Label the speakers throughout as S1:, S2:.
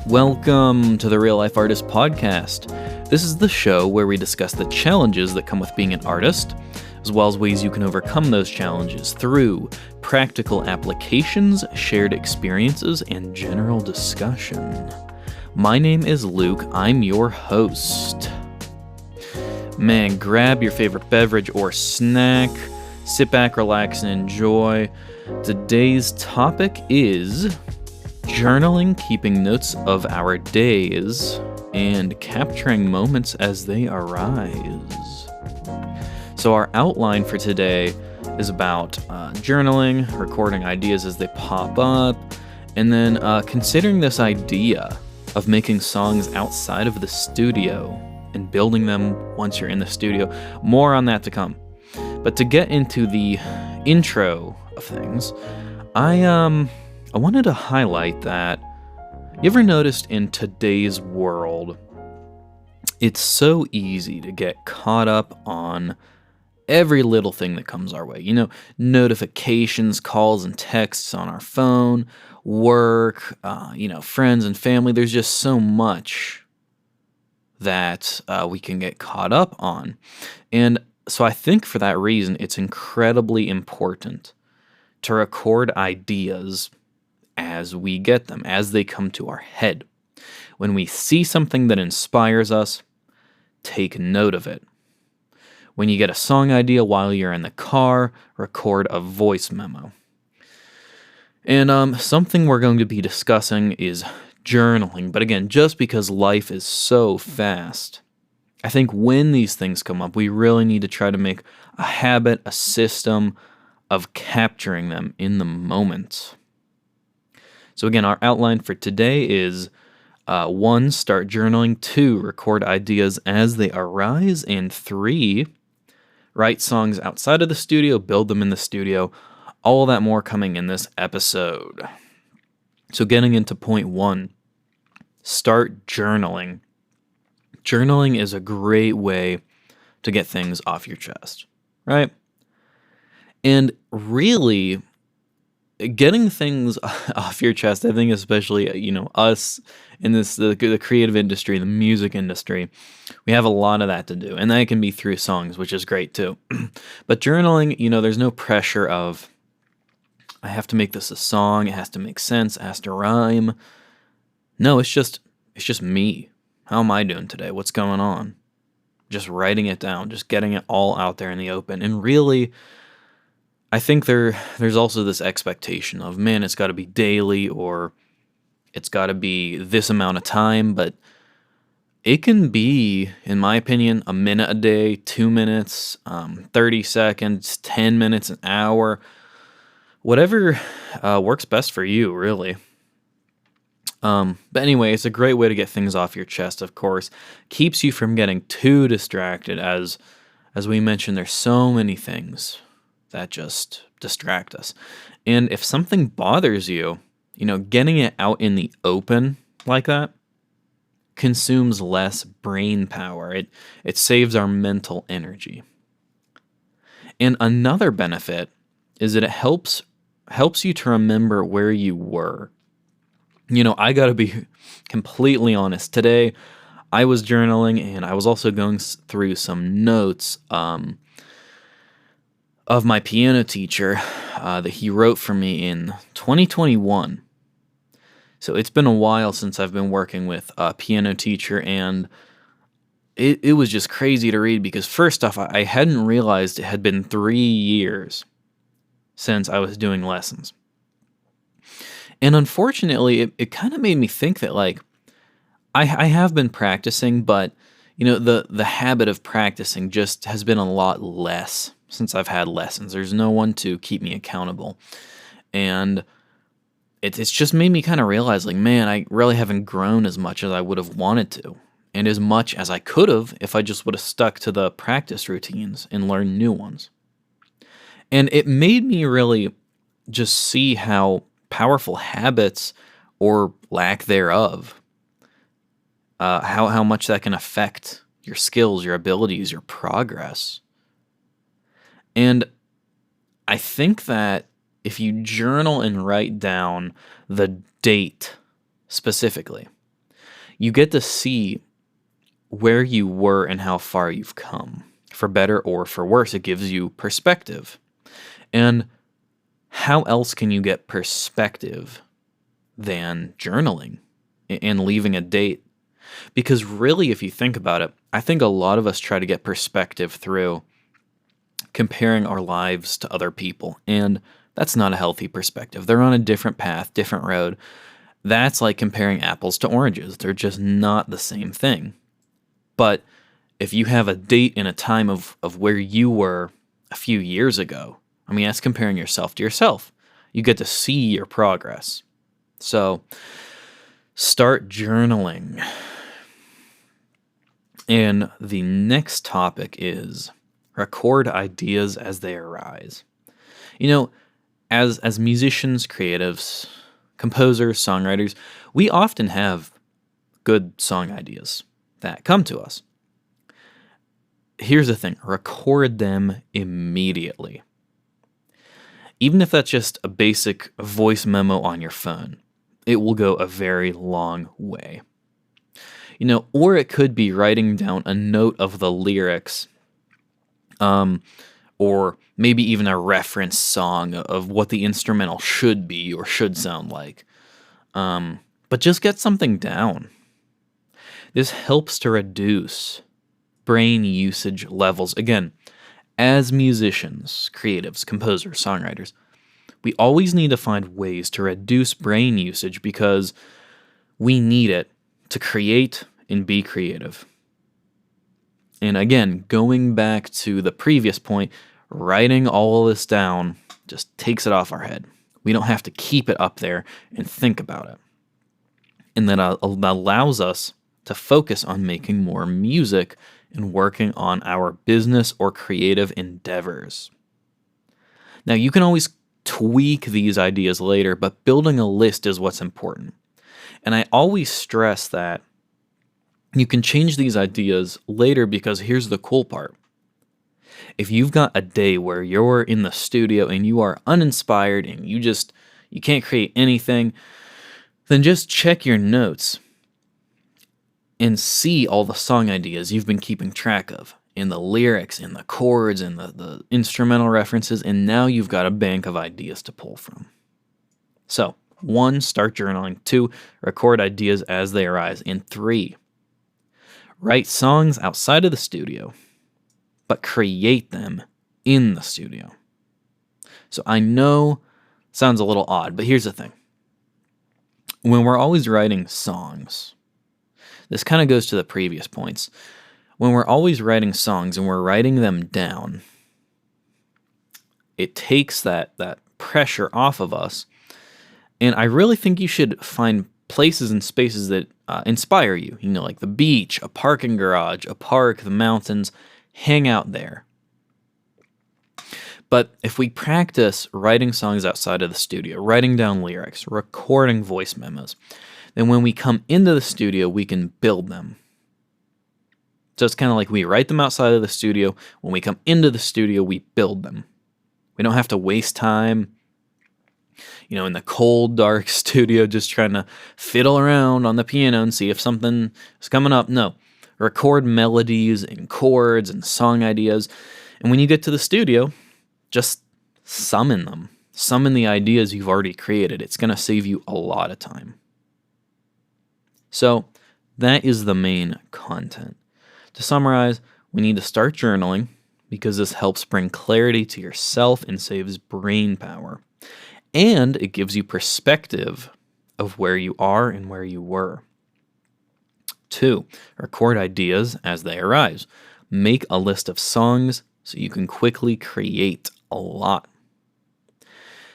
S1: Welcome to the Real Life Artist Podcast. This is the show where we discuss the challenges that come with being an artist, as well as ways you can overcome those challenges through practical applications, shared experiences, and general discussion. My name is Luke. I'm your host. Man, grab your favorite beverage or snack, sit back, relax, and enjoy. Today's topic is journaling, keeping notes of our days, and capturing moments as they arise. So our outline for today is about journaling, recording ideas as they pop up, and then considering this idea of making songs outside of the studio and building them once you're in the studio. More on that to come. But to get into the intro of things, I wanted to highlight that you ever noticed in today's world, it's so easy to get caught up on every little thing that comes our way. You know, notifications, calls, and texts on our phone, work, friends and family. There's just so much that we can get caught up on. And so I think for that reason, it's incredibly important to record ideas as we get them, as they come to our head. When we see something that inspires us, take note of it. When you get a song idea while you're in the car, record a voice memo. And something we're going to be discussing is journaling. But again, just because life is so fast, I think when these things come up, we really need to try to make a habit, a system of capturing them in the moment. So again, our outline for today is 1, start journaling, 2, record ideas as they arise, and 3, write songs outside of the studio, build them in the studio. All that more coming in this episode. So getting into point 1, start journaling. Journaling is a great way to get things off your chest, right? And really, getting things off your chest, I think especially, us in the creative industry, the music industry, we have a lot of that to do. And that can be through songs, which is great too. But journaling, there's no pressure of, I have to make this a song, it has to make sense, it has to rhyme. No, it's just me. How am I doing today? What's going on? Just writing it down, just getting it all out there in the open. And really, I think there's also this expectation of, man, it's got to be daily or it's got to be this amount of time, but it can be, in my opinion, a minute a day, 2 minutes, 30 seconds, 10 minutes, an hour, whatever works best for you, really. But anyway, it's a great way to get things off your chest, of course. Keeps you from getting too distracted, as we mentioned, there's so many things that just distract us. And if something bothers you, getting it out in the open like that consumes less brain power. It saves our mental energy. And another benefit is that it helps you to remember where you were. I got to be completely honest. Today, I was journaling and I was also going through some notes of my piano teacher that he wrote for me in 2021. So it's been a while since I've been working with a piano teacher, and it was just crazy to read because first off, I hadn't realized it had been 3 years since I was doing lessons. And unfortunately, it kind of made me think that, I have been practicing, but, the habit of practicing just has been a lot less since I've had lessons. There's no one to keep me accountable. And it's just made me kind of realize, man, I really haven't grown as much as I would have wanted to. And as much as I could have if I just would have stuck to the practice routines and learned new ones. And it made me really just see how powerful habits, or lack thereof, how much that can affect your skills, your abilities, your progress. And I think that if you journal and write down the date specifically, You get to see where you were and how far you've come. For better or for worse, it gives you perspective. And how else can you get perspective than journaling and leaving a date? Because really, if you think about it, I think a lot of us try to get perspective through comparing our lives to other people. And that's not a healthy perspective. They're on a different path, different road. That's like comparing apples to oranges. They're just not the same thing. But if you have a date and a time of where you were a few years ago, I mean, that's comparing yourself to yourself. You get to see your progress. So start journaling. And the next topic is record ideas as they arise. You know, as musicians, creatives, composers, songwriters, we often have good song ideas that come to us. Here's the thing, record them immediately. Even if that's just a basic voice memo on your phone, it will go a very long way. You know, or it could be writing down a note of the lyrics, or maybe even a reference song of what the instrumental should be or should sound like. But just get something down. This helps to reduce brain usage levels. Again, as musicians, creatives, composers, songwriters, we always need to find ways to reduce brain usage because we need it to create and be creative. And again, going back to the previous point, writing all of this down just takes it off our head. We don't have to keep it up there and think about it. And that allows us to focus on making more music and working on our business or creative endeavors. Now, you can always tweak these ideas later, but building a list is what's important. And I always stress that you can change these ideas later because here's the cool part. If you've got a day where you're in the studio and you are uninspired and you can't create anything, then just check your notes and see all the song ideas you've been keeping track of, in the lyrics, in the chords, and the instrumental references, and now you've got a bank of ideas to pull from. So, 1, start journaling. 2, record ideas as they arise. And 3, write songs outside of the studio, but create them in the studio. So I know it sounds a little odd, but here's the thing. When we're always writing songs, this kind of goes to the previous points. When we're always writing songs and we're writing them down, it takes that pressure off of us. And I really think you should find places and spaces that inspire you. You know, like the beach, a parking garage, a park, the mountains. Hang out there. But if we practice writing songs outside of the studio, writing down lyrics, recording voice memos, then when we come into the studio, we can build them. So it's kind of like we write them outside of the studio. When we come into the studio, we build them. We don't have to waste time, in the cold, dark studio just trying to fiddle around on the piano and see if something is coming up. No. Record melodies and chords and song ideas. And when you get to the studio, just summon them. Summon the ideas you've already created. It's going to save you a lot of time. So that is the main content. To summarize, we need to start journaling because this helps bring clarity to yourself and saves brain power. And it gives you perspective of where you are and where you were. 2, record ideas as they arise. Make a list of songs so you can quickly create a lot.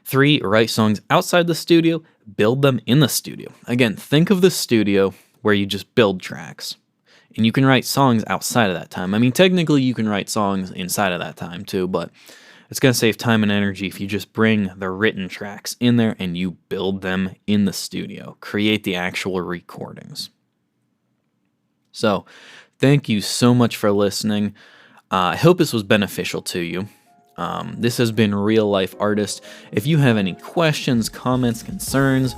S1: 3, write songs outside the studio, build them in the studio. Again, think of the studio where you just build tracks. And you can write songs outside of that time. I mean, technically you can write songs inside of that time too, but it's going to save time and energy if you just bring the written tracks in there and you build them in the studio. Create the actual recordings. So, thank you so much for listening. I hope this was beneficial to you. This has been Real Life Artist. If you have any questions, comments, concerns,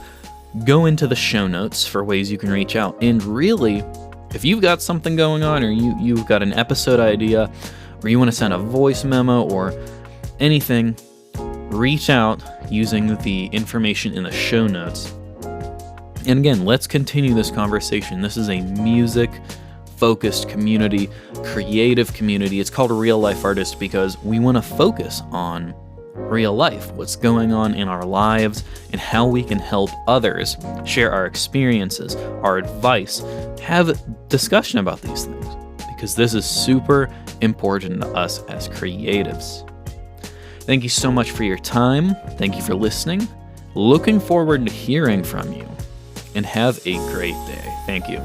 S1: go into the show notes for ways you can reach out. And really, if you've got something going on, or you've got an episode idea, or you want to send a voice memo or anything, reach out using the information in the show notes. And again, let's continue this conversation. This is a music-focused community, creative community. It's called Real Life Artist because we want to focus on real life, what's going on in our lives, and how we can help others, share our experiences, our advice, have discussion about these things, because this is super important to us as creatives. Thank you so much for your time. Thank you for listening. Looking forward to hearing from you, and have a great day. Thank you.